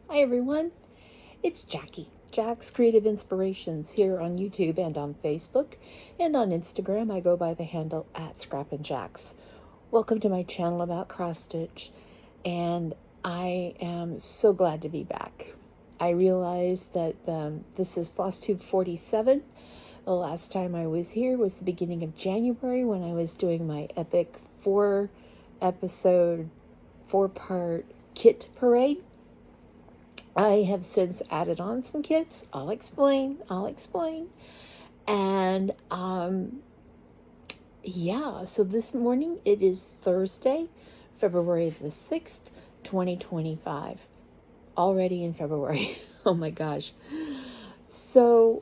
Hi everyone, it's Jackie, Jack's Creative Inspirations here on YouTube and on Facebook, and on Instagram I go by the handle @ScrappinJacks. Welcome to my channel about cross stitch, and I am so glad to be back. I realize that this is Flosstube 47. The last time I was here was the beginning of January when I was doing my epic 4-episode, 4-part kit parade. I have since added on some kits. I'll explain. And yeah, so this morning it is Thursday, February the 6th, 2025. Already in February. Oh my gosh. So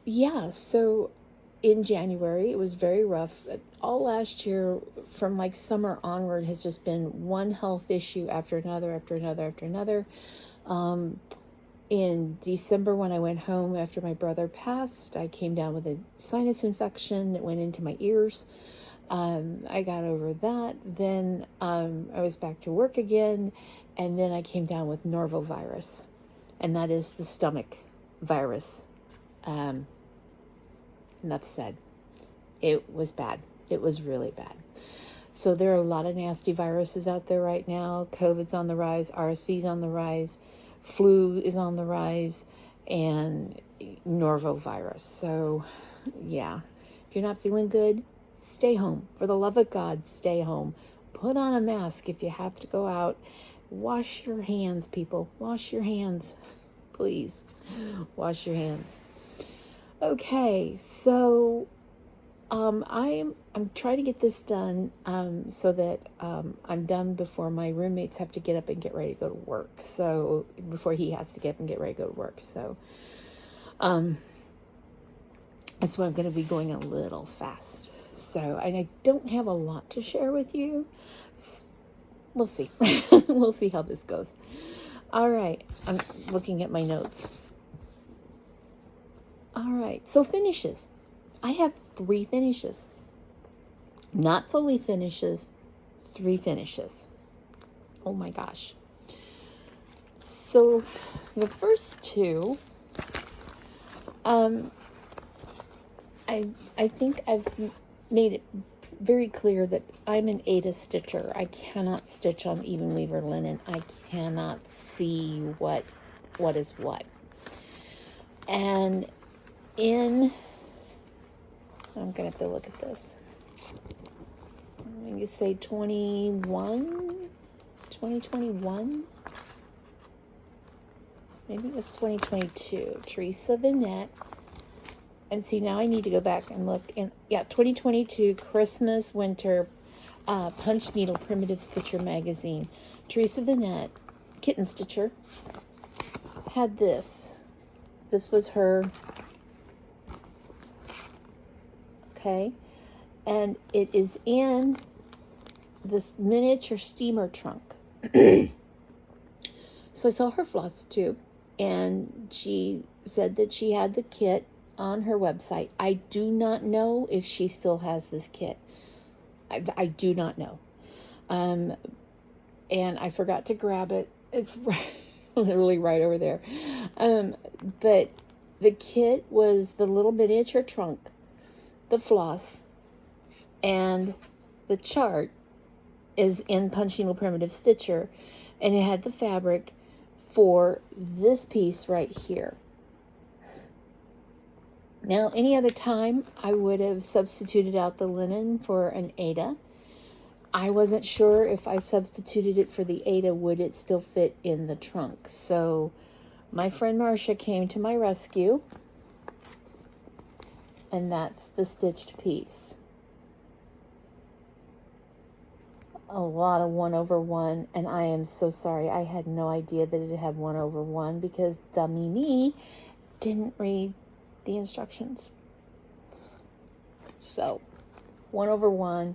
yeah, so in January it was very rough. All last year from like summer onward has just been one health issue after another. In December, when I went home after my brother passed, I came down with a sinus infection that went into my ears. I got over that. Then I was back to work again, and then I came down with norovirus, and that is the stomach virus. Enough said. It was bad. It was really bad. So there are a lot of nasty viruses out there right now. COVID's on the rise, RSV's on the rise, flu is on the rise, and norovirus. So yeah, if you're not feeling good, stay home. For the love of God, stay home. Put on a mask if you have to go out. Wash your hands, people. Wash your hands. Please, wash your hands. Okay, so I'm trying to get this done so that I'm done before my roommates have to get up and get ready to go to work. So before he has to get up and get ready to go to work. So that's why I'm going to be going a little fast. So I don't have a lot to share with you. We'll see. We'll see how this goes. All right, I'm looking at my notes. All right, so finishes. I have 3 finishes. Not fully finishes, 3 finishes. Oh my gosh. So the first 2, I think I've made it very clear that I'm an Ada stitcher. I cannot stitch on even weaver linen. I cannot see what is what. And I'm going to have to look at this. I'm going to say 2021? Maybe it was 2022. Teresa Vinette. And see, now I need to go back and look. And yeah, 2022 Christmas Winter Punch Needle Primitive Stitcher Magazine. Teresa Vinette, Kitten Stitcher, had this. This was her. Okay, and it is in this miniature steamer trunk. So I saw her Flosstube, and she said that she had the kit on her website. I do not know if she still has this kit. I do not know. And I forgot to grab it. It's literally right over there. But the kit was the little miniature trunk, the floss, and the chart is in Punch Needle Primitive Stitcher, and it had the fabric for this piece right here. Now, any other time I would have substituted out the linen for an Ada. I wasn't sure if I substituted it for the Ada, would it still fit in the trunk? So my friend Marcia came to my rescue, and that's the stitched piece. A lot of 1/1, and I am so sorry. I had no idea that it had 1/1 because dummy me didn't read the instructions. So 1/1,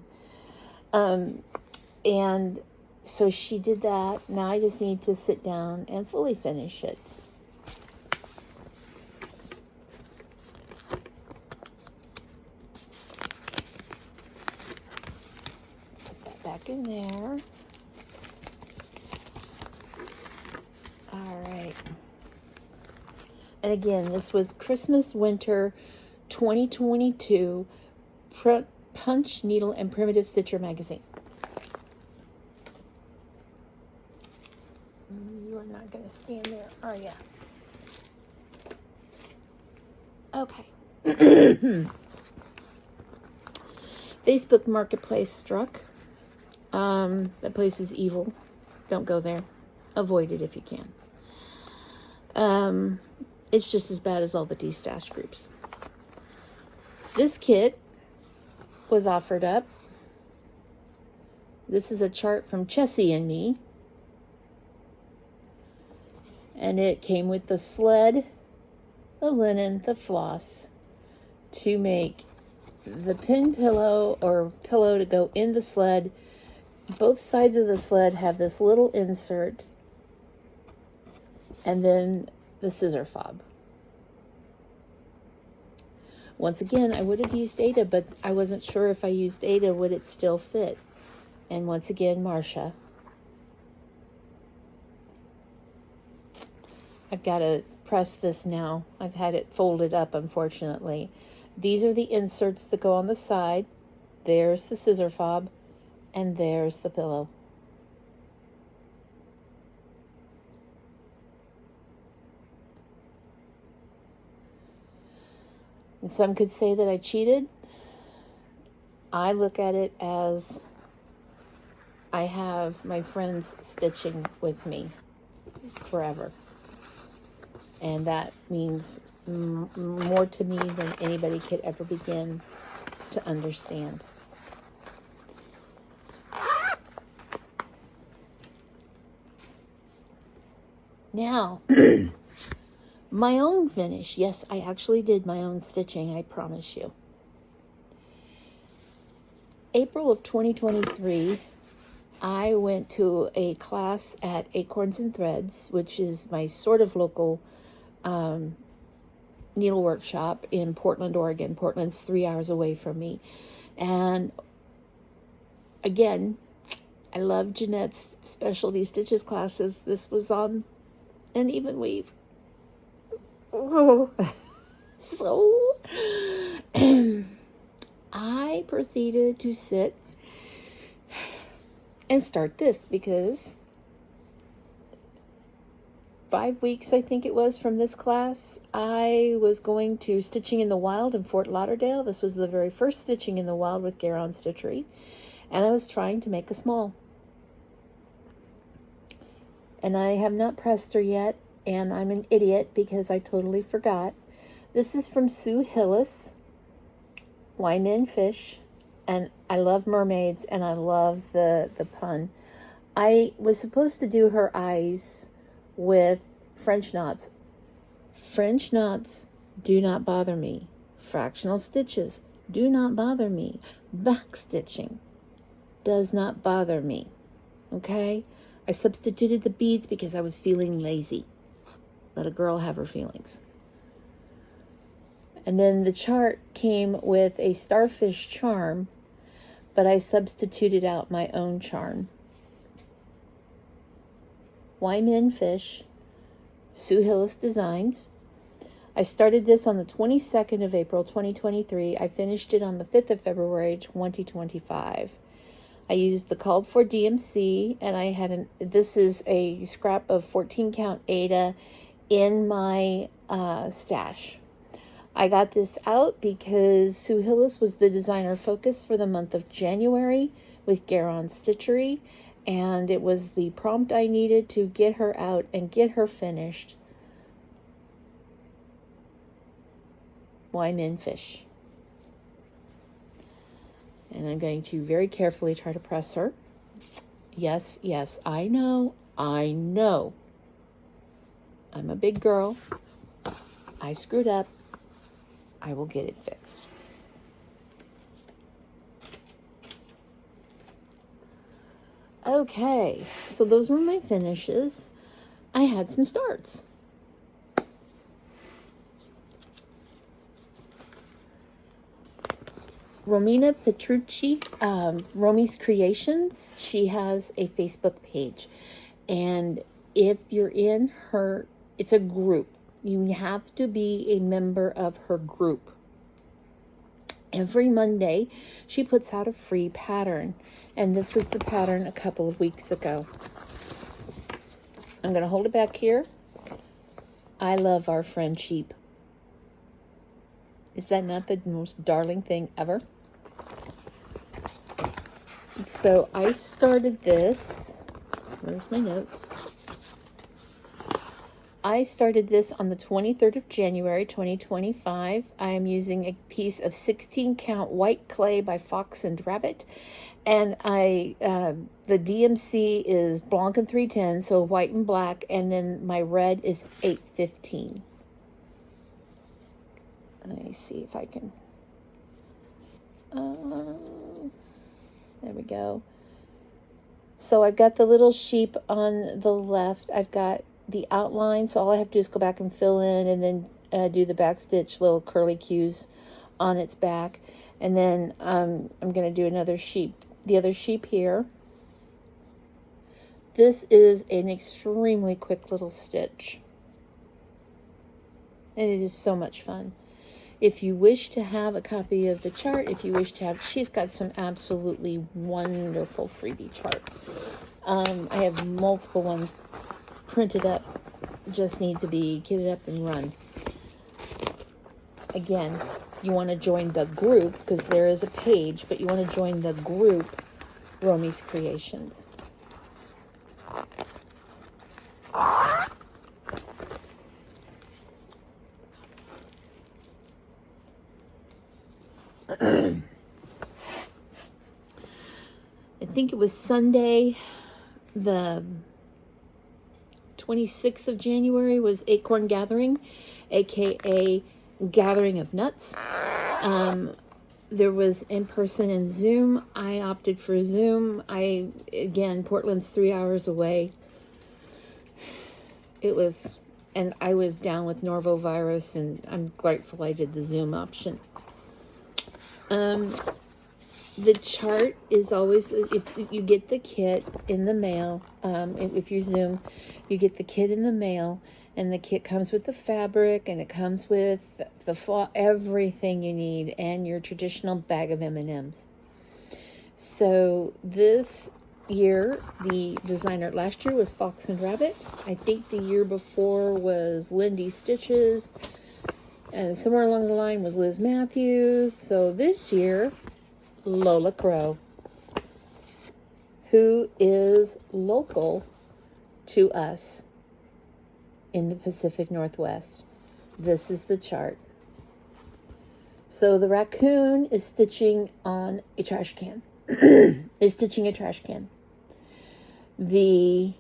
and so she did that. Now I just need to sit down and fully finish it. Put that back in there. And again, this was Christmas Winter 2022 Punch, Needle, and Primitive Stitcher magazine. You are not going to stand there, are you? Okay. Facebook Marketplace struck. That place is evil. Don't go there. Avoid it if you can. It's just as bad as all the de-stash groups. This kit was offered up. This is a chart from Chessie and me. And it came with the sled, the linen, the floss to make the pin pillow or pillow to go in the sled. Both sides of the sled have this little insert, and then the scissor fob. Once again, I would have used Ada, but I wasn't sure if I used Ada, would it still fit? And once again, Marcia. I've got to press this now. I've had it folded up, unfortunately. These are the inserts that go on the side. There's the scissor fob, and there's the pillow. And some could say that I cheated. I look at it as I have my friends stitching with me forever. And that means more to me than anybody could ever begin to understand. Now, my own finish. Yes, I actually did my own stitching, I promise you. April of 2023, I went to a class at Acorns and Threads, which is my sort of local needle workshop in Portland, Oregon. Portland's 3 hours away from me. And again, I love Jeanette's specialty stitches classes. This was on an even weave. Oh. So I proceeded to sit and start this because 5 weeks, I think it was, from this class, I was going to Stitching in the Wild in Fort Lauderdale. This was the very first Stitching in the Wild with Garon Stitchery, and I was trying to make a small. And I have not pressed her yet, and I'm an idiot because I totally forgot. This is from Sue Hillis, Why Men Fish, and I love mermaids, and I love the pun. I was supposed to do her eyes with French knots. French knots do not bother me. Fractional stitches do not bother me. Back stitching does not bother me. Okay? I substituted the beads because I was feeling lazy. Let a girl have her feelings. And then the chart came with a starfish charm, but I substituted out my own charm. Why Men Fish, Sue Hillis Designs. I started this on the 22nd of April, 2023. I finished it on the 5th of February, 2025. I used the called for DMC, and I had this is a scrap of 14 count Ada in my stash. I got this out because Sue Hillis was the designer focus for the month of January with Garon Stitchery, and it was the prompt I needed to get her out and get her finished. Why Men Fish. And I'm going to very carefully try to press her. Yes, yes, I know. I'm a big girl. I screwed up. I will get it fixed. Okay, so those were my finishes. I had some starts. Romina Petrucci, Romy's Creations, she has a Facebook page. And if you're in her It's a group. You have to be a member of her group. Every Monday, she puts out a free pattern. And this was the pattern a couple of weeks ago. I'm going to hold it back here. I love our friend sheep. Is that not the most darling thing ever? So I started this. Where's my notes? I started this on the 23rd of January, 2025. I am using a piece of 16 count white clay by Fox and Rabbit. And the DMC is Blanc and 310, so white and black. And then my red is 815. Let me see if I can. There we go. So I've got the little sheep on the left. I've got the outline, so all I have to do is go back and fill in, and then do the back stitch little curly cues on its back. And then I'm going to do another sheep, the other sheep here. This is an extremely quick little stitch, and it is so much fun. If you wish to have a copy of the chart, if you wish to have, she's got some absolutely wonderful freebie charts. I have multiple ones printed up, just need to be kitted up and run. Again, you want to join the group because there is a page, but you want to join the group Romy's Creations. I think it was Sunday, the 26th of January was Acorn Gathering, aka Gathering of Nuts. There was in person and Zoom. I opted for Zoom. Again, Portland's 3 hours away. And I was down with Norvovirus, and I'm grateful I did the Zoom option. The chart is always, you get the kit in the mail. If you Zoom, you get the kit in the mail, and the kit comes with the fabric, and it comes with everything you need, and your traditional bag of M&Ms. So this year, the designer last year was Fox and Rabbit. I think the year before was Lindy Stitches, and somewhere along the line was Liz Matthews. So this year, Lola Crow, who is local to us in the Pacific Northwest. This is the chart. So the raccoon is stitching on a trash can. Is stitching a trash can. The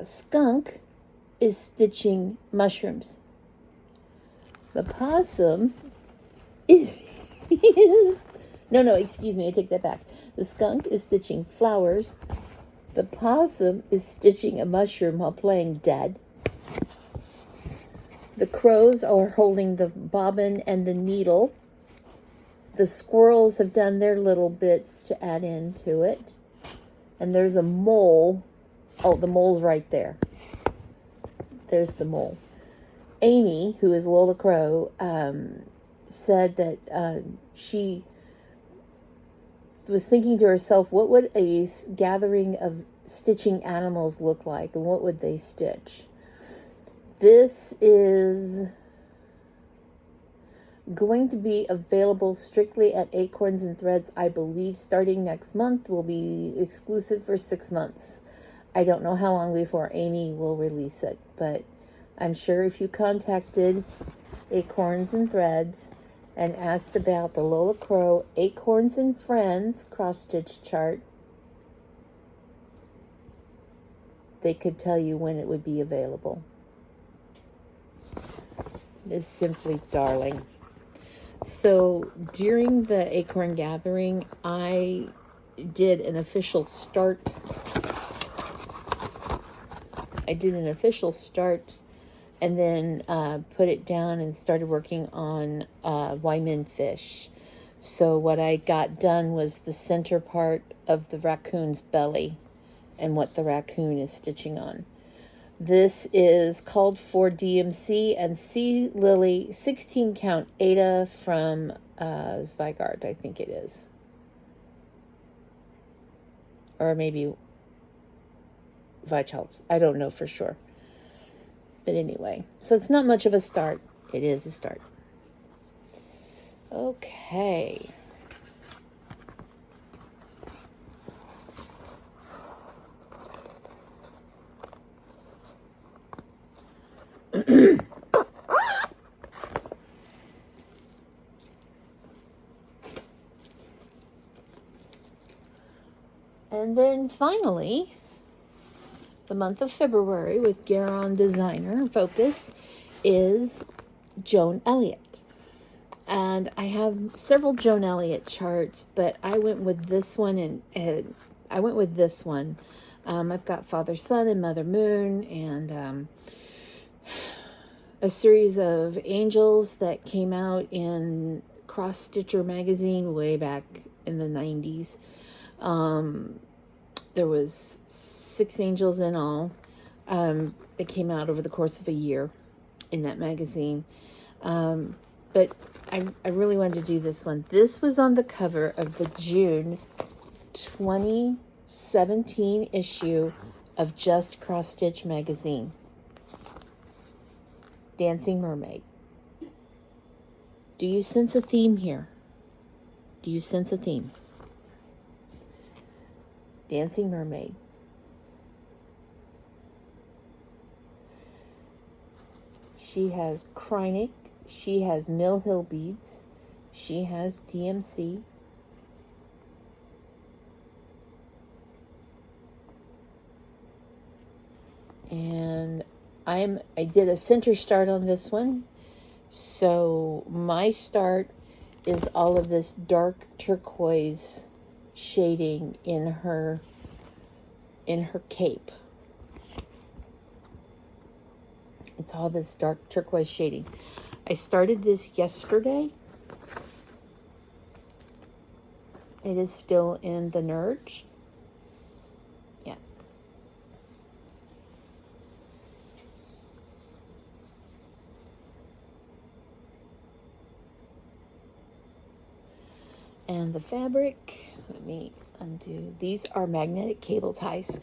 skunk is stitching mushrooms. The possum is no, excuse me, I take that back. The skunk is stitching flowers. The possum is stitching a mushroom while playing dead. The crows are holding the bobbin and the needle. The squirrels have done their little bits to add into it. And there's a mole. Oh, the mole's right there. There's the mole. Amy, who is Lola Crow, said that she was thinking to herself, what would a gathering of stitching animals look like, and what would they stitch? This is going to be available strictly at Acorns and Threads, I believe, starting next month. Will be exclusive for 6 months. I don't know how long before Amy will release it, but I'm sure if you contacted Acorns and Threads and asked about the Lola Crow Acorns and Friends cross-stitch chart, they could tell you when it would be available. It's simply darling. So during the Acorn Gathering, I did an official start. And then put it down and started working on Wyman fish. So what I got done was the center part of the raccoon's belly and what the raccoon is stitching on. This is called for DMC and Sea Lily 16 count Ada from Zweigart, I think it is. Or maybe Weichholz. I don't know for sure. But anyway, so it's not much of a start. It is a start. Okay. And then finally, the month of February with Garon Designer Focus is Joan Elliott. And I have several Joan Elliott charts, but I went with this one and I went with this one. I've got Father Sun and Mother Moon and a series of angels that came out in Cross Stitcher magazine way back in the 90s. There was 6 angels in all. It came out over the course of a year in that magazine. But I really wanted to do this one. This was on the cover of the June 2017 issue of Just Cross Stitch magazine. Dancing Mermaid. Do you sense a theme here? Do you sense a theme? Dancing Mermaid. She has Kreinik. She has Mill Hill beads. She has DMC. And I did a center start on this one. So my start is all of this dark turquoise shading in her cape. It's all this dark turquoise shading. I started this yesterday. It is still in the Nerge. Yeah. And the fabric, let me undo. These are magnetic cable ties.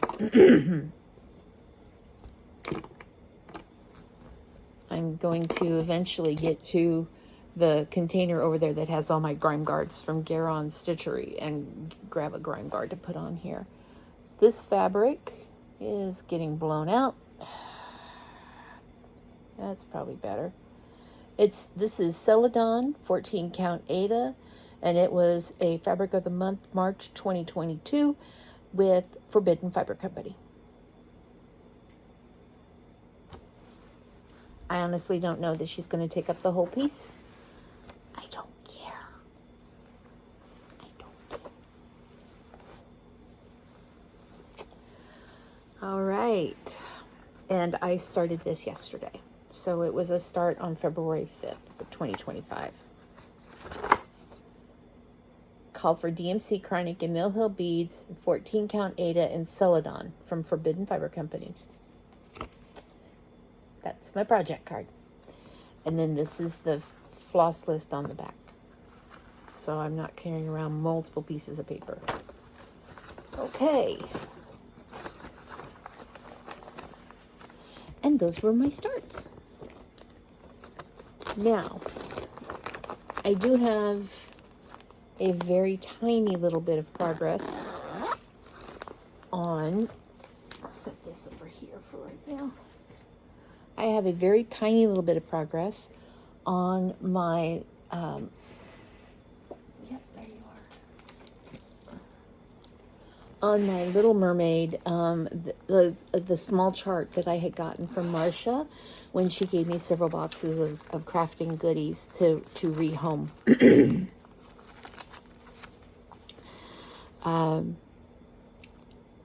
I'm going to eventually get to the container over there that has all my grime guards from Garon Stitchery and grab a grime guard to put on here. This fabric is getting blown out. That's probably better. This is Celadon 14 count Ada, and it was a fabric of the month March 2022 with Forbidden Fiber Company. I honestly don't know that she's going to take up the whole piece. I don't care. I don't care. All right. And I started this yesterday. So it was a start on February 5th, 2025. Call for DMC, Kreinik, and Mill Hill beads, 14 count Ada, and Celadon from Forbidden Fiber Company. That's my project card. And then this is the floss list on the back. So I'm not carrying around multiple pieces of paper. Okay. And those were my starts. Now, I do have a very tiny little bit of progress on, I'll set this over here for right now. I have a very tiny little bit of progress on my, there you are. On my Little Mermaid, the small chart that I had gotten from Marcia when she gave me several boxes of crafting goodies to rehome.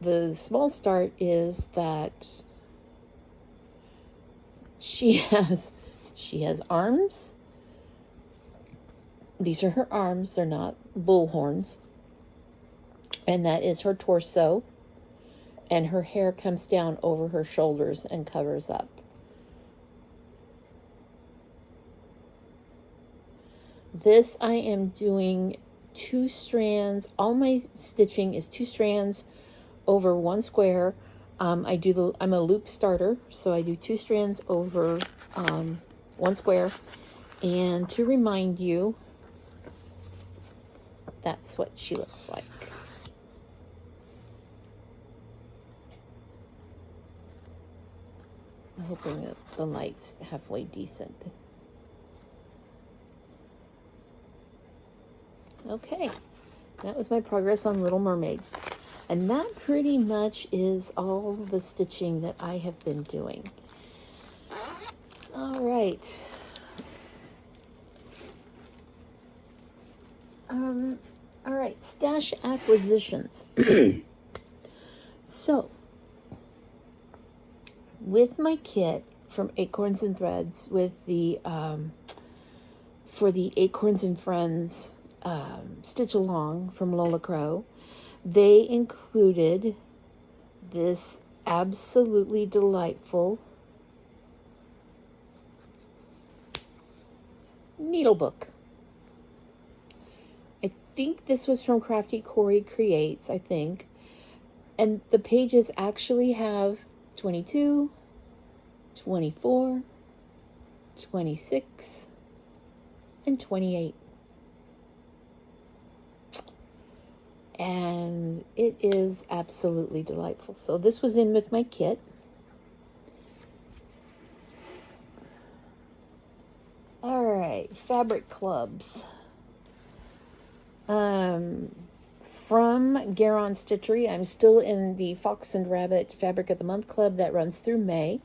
The small start is that she has arms. These are her arms. They're not bull horns. And that is her torso. and her hair comes down over her shoulders and covers up. This I am doing 2 strands. All my stitching is 2 strands over 1 square. I'm a loop starter, so I do 2 strands over 1 square. And to remind you, that's what she looks like. I'm hoping that the light's halfway decent. Okay, that was my progress on Little Mermaid. And that pretty much is all the stitching that I have been doing. All right. All right, stash acquisitions. So, with my kit from Acorns and Threads, with the for the Acorns and Friends Stitch Along from Lola Crow, they included this absolutely delightful needle book. I think this was from Crafty Corey Creates, I think. And the pages actually have 22, 24, 26, and 28. And it is absolutely delightful. So this was in with my kit. All right, fabric clubs. From Garon Stitchery, I'm still in the Fox and Rabbit Fabric of the Month Club that runs through May.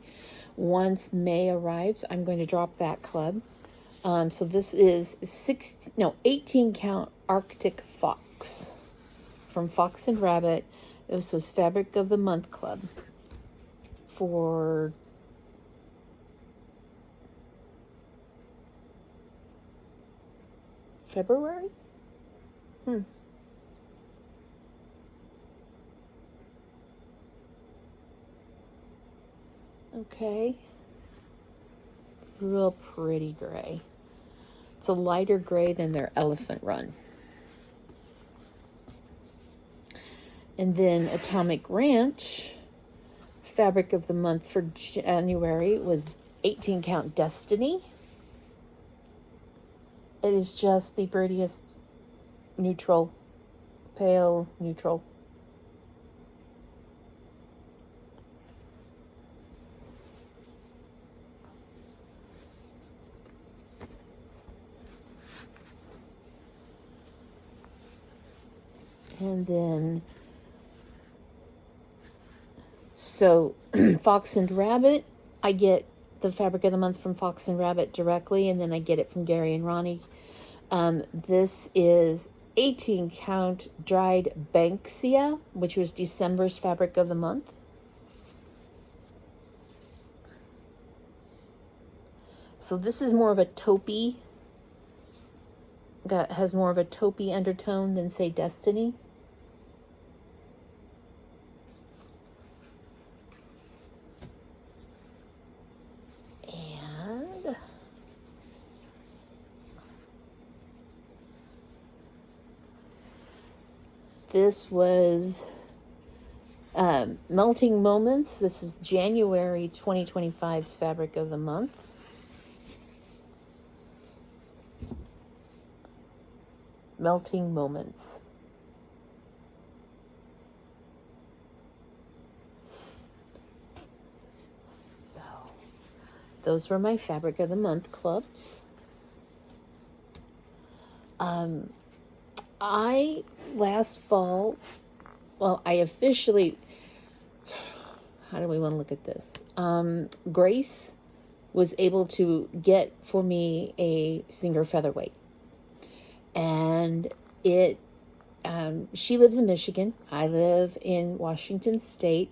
Once May arrives, I'm going to drop that club. So this is 18 count Arctic Fox from Fox and Rabbit. This was Fabric of the Month Club for February? Okay. It's real pretty gray. It's a lighter gray than their Elephant Run. And then Atomic Ranch, Fabric of the Month for January was 18 count Destiny. It is just the prettiest neutral, pale neutral. And then, so Fox and Rabbit, I get the Fabric of the Month from Fox and Rabbit directly, and then I get it from Gary and Ronnie. This is 18 count dried Banksia, which was December's Fabric of the Month. So this is more of a taupey, that has more of a taupey undertone than, say, Destiny. And this was Melting Moments. This is January 2025's Fabric of the Month. Melting Moments. So, those were my Fabric of the Month clubs. I last fall, well, I officially, how do we want to look at this? Grace was able to get for me a Singer Featherweight. And it, she lives in Michigan. I live in Washington State.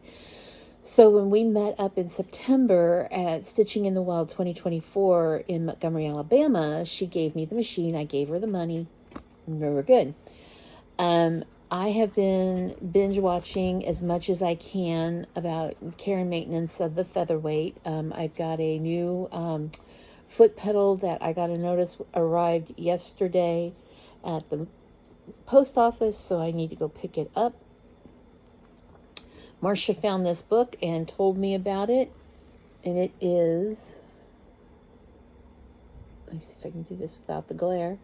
So when we met up in September at Stitching in the Wild 2024 in Montgomery, Alabama, she gave me the machine. I gave her the money. And we were good. I have been binge watching as much as I can about care and maintenance of the featherweight. I've got a new foot pedal that I got a notice arrived yesterday at the post office, so I need to go pick it up. Marcia found this book and told me about it, and it is, let me see if I can do this without the glare.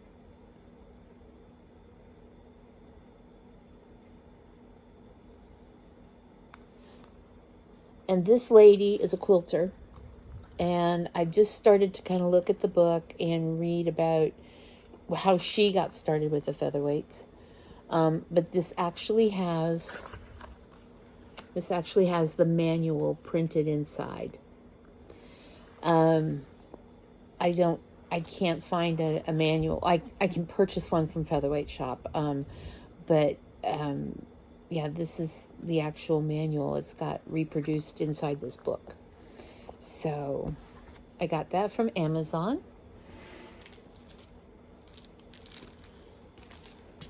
And this lady is a quilter, and I've just started to kind of look at the book and read about how she got started with the featherweights. But this actually has the manual printed inside. I can't find a manual. I can purchase one from Featherweight Shop, yeah, this is the actual manual. It's got reproduced inside this book. So I got that from Amazon.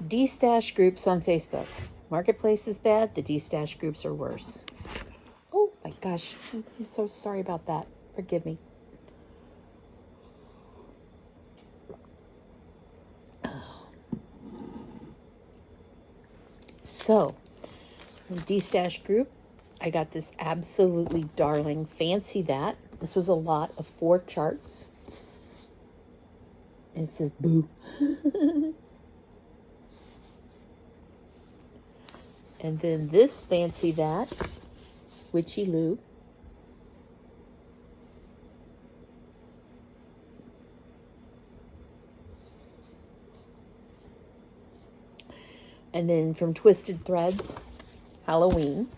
D-stash groups on Facebook. Marketplace is bad. The D-stash groups are worse. Oh my gosh. I'm so sorry about that. Forgive me. So, D-stash group. I got this absolutely darling Fancy That. This was a lot of 4 charts. And it says boo. And then this Fancy That, Witchy Lou. And then from Twisted Threads, Halloween.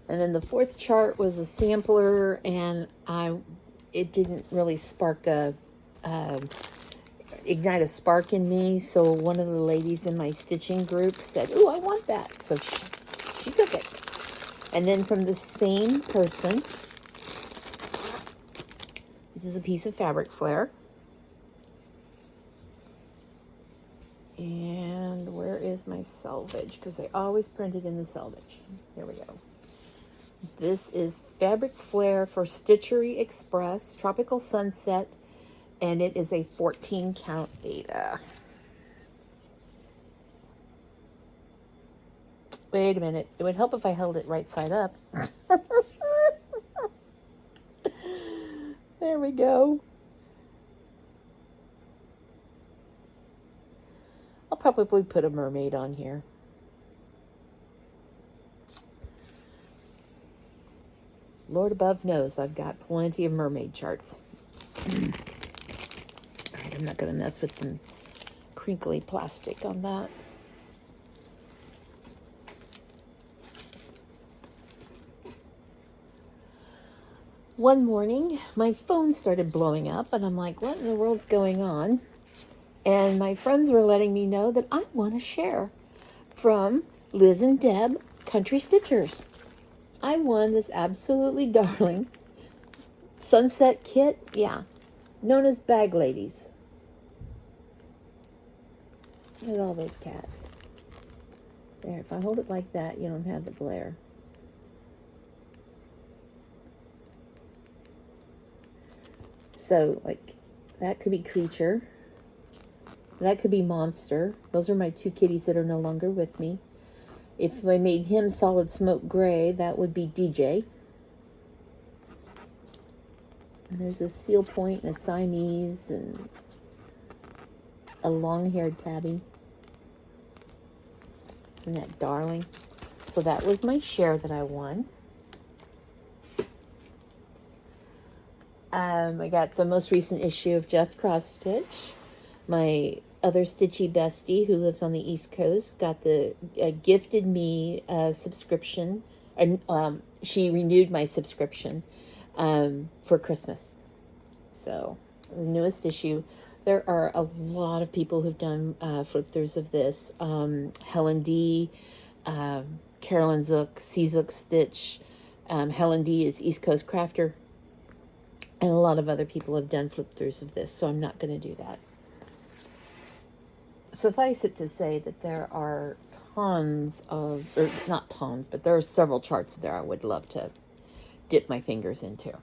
And then the 4th chart was a sampler, and it didn't really ignite a spark in me. So one of the ladies in my stitching group said, "Ooh, I want that." So she took it. And then from the same person, this is a piece of fabric flare. And where is my selvage? Because I always print it in the selvage. Here we go. This is Fabric Flare for Stitchery Express, Tropical Sunset, and it is a 14 count Aida. Wait a minute. It would help if I held it right side up. There we go. I'll probably put a mermaid on here. Lord above knows I've got plenty of mermaid charts. All right, I'm not going to mess with the crinkly plastic on that. One morning, my phone started blowing up, and I'm like, what in the world's going on? And my friends were letting me know that I won a share from Liz and Deb Country Stitchers. I won this absolutely darling sunset kit, known as Bag Ladies. Look at all those cats. There, if I hold it like that, you don't have the glare. So, like, that could be Creature. That could be Monster. Those are my 2 kitties that are no longer with me. If I made him solid smoke gray, that would be DJ. And there's a Seal Point and a Siamese and a long-haired tabby. Isn't that darling? So that was my share that I won. I got the most recent issue of Just Cross Stitch. My other stitchy bestie who lives on the East Coast got the gifted me subscription, and she renewed my subscription for Christmas. So the newest issue. There are a lot of people who've done flip-throughs of this. Helen D, Carolyn Zook, C Zook Stitch. Helen D is East Coast Crafter. And a lot of other people have done flip-throughs of this, so I'm not going to do that. Suffice it to say that there are tons of, or not tons, but there are several charts there I would love to dip my fingers into.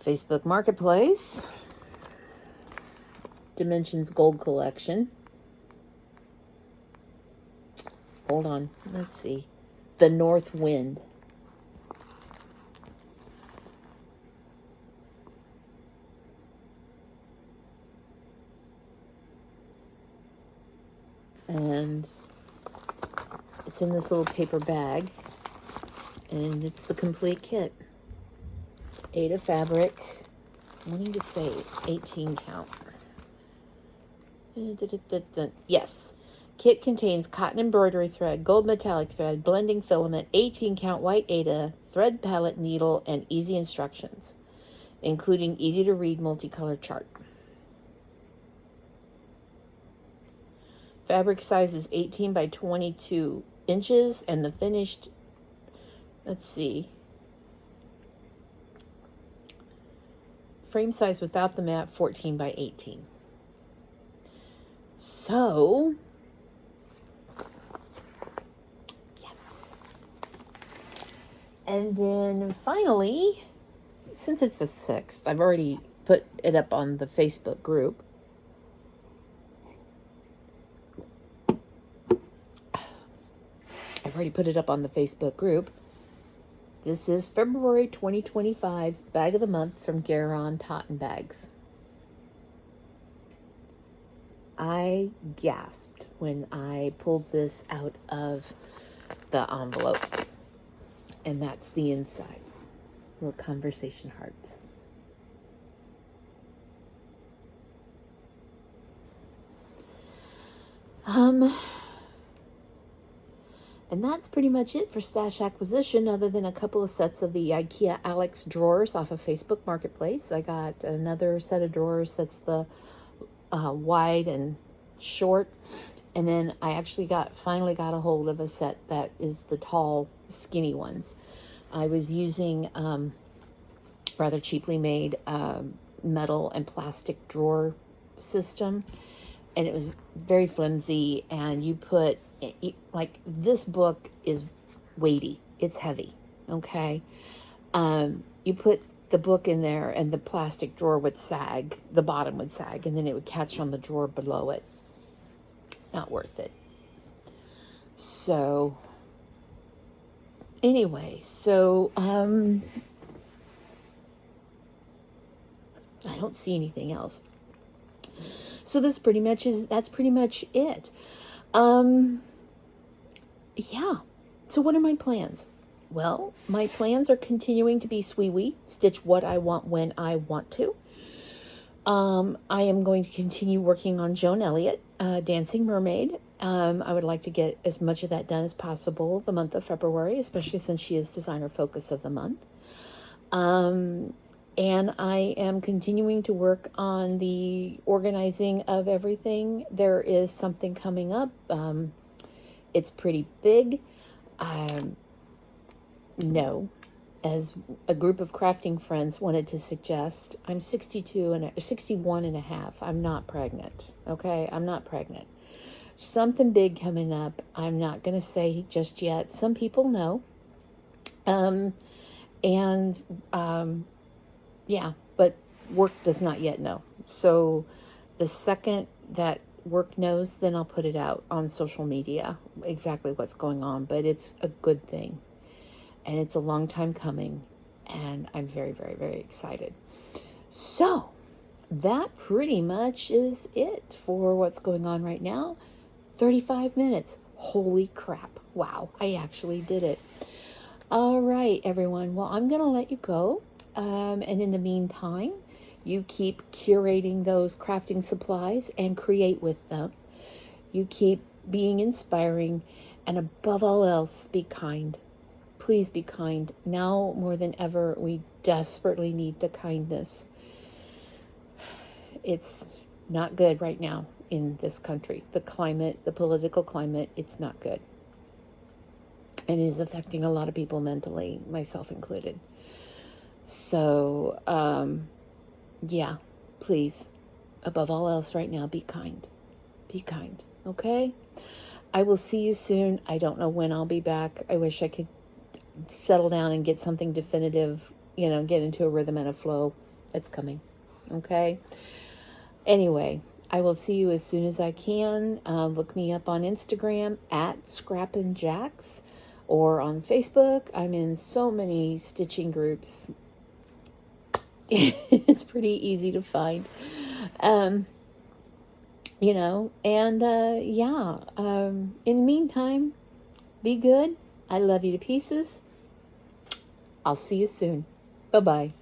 Facebook Marketplace, Dimensions Gold Collection. Hold on, let's see. The North Wind. And it's in this little paper bag, and it's the complete kit. 8 of fabric, wanting to say 18 count. Yes. Kit contains cotton embroidery thread, gold metallic thread, blending filament, 18 count white Aida, thread palette needle, and easy instructions, including easy to read multicolored chart. Fabric size is 18 by 22 inches, and the finished, let's see, frame size without the mat, 14 by 18. So, yes. And then finally, since it's the 6th, I've already put it up on the Facebook group. This is February 2025's Bag of the Month from Garon Totten Bags. I gasped when I pulled this out of the envelope. And that's the inside. Little conversation hearts. And that's pretty much it for stash acquisition, other than a couple of sets of the IKEA Alex drawers off of Facebook Marketplace. I got another set of drawers that's the wide and short. And then I actually finally got a hold of a set that is the tall, skinny ones. I was using rather cheaply made metal and plastic drawer system. And it was very flimsy, and you put, like, this book is weighty. It's heavy, okay? You put the book in there, and the plastic drawer would sag, the bottom would sag, and then it would catch on the drawer below it. Not worth it. So, anyway, I don't see anything else. So that's pretty much it. Yeah. So what are my plans? Well, my plans are continuing to be sweewee, stitch what I want when I want to. I am going to continue working on Joan Elliott, Dancing Mermaid. I would like to get as much of that done as possible the month of February, especially since she is designer focus of the month. And I am continuing to work on the organizing of everything. There is something coming up. It's pretty big. No, as a group of crafting friends wanted to suggest, I'm 61 and a half. I'm not pregnant. Okay, I'm not pregnant. Something big coming up. I'm not going to say just yet. Some people know. Yeah, but work does not yet know. So the second that work knows, then I'll put it out on social media, exactly what's going on. But it's a good thing. And it's a long time coming. And I'm very, very, very excited. So that pretty much is it for what's going on right now. 35 minutes. Holy crap. Wow, I actually did it. All right, everyone. Well, I'm going to let you go. And in the meantime, you keep curating those crafting supplies and create with them. You keep being inspiring, and above all else, be kind. Please be kind. Now more than ever, we desperately need the kindness. It's not good right now in this country. The climate, the political climate, it's not good. And it is affecting a lot of people mentally, myself included. So, yeah, please, above all else right now, be kind. Be kind, okay? I will see you soon. I don't know when I'll be back. I wish I could settle down and get something definitive, get into a rhythm and a flow. It's coming, okay? Anyway, I will see you as soon as I can. Look me up on Instagram at Scrappin' or on Facebook. I'm in so many stitching groups. It's pretty easy to find. In the meantime, be good. I love you to pieces. I'll see you soon. Bye-bye.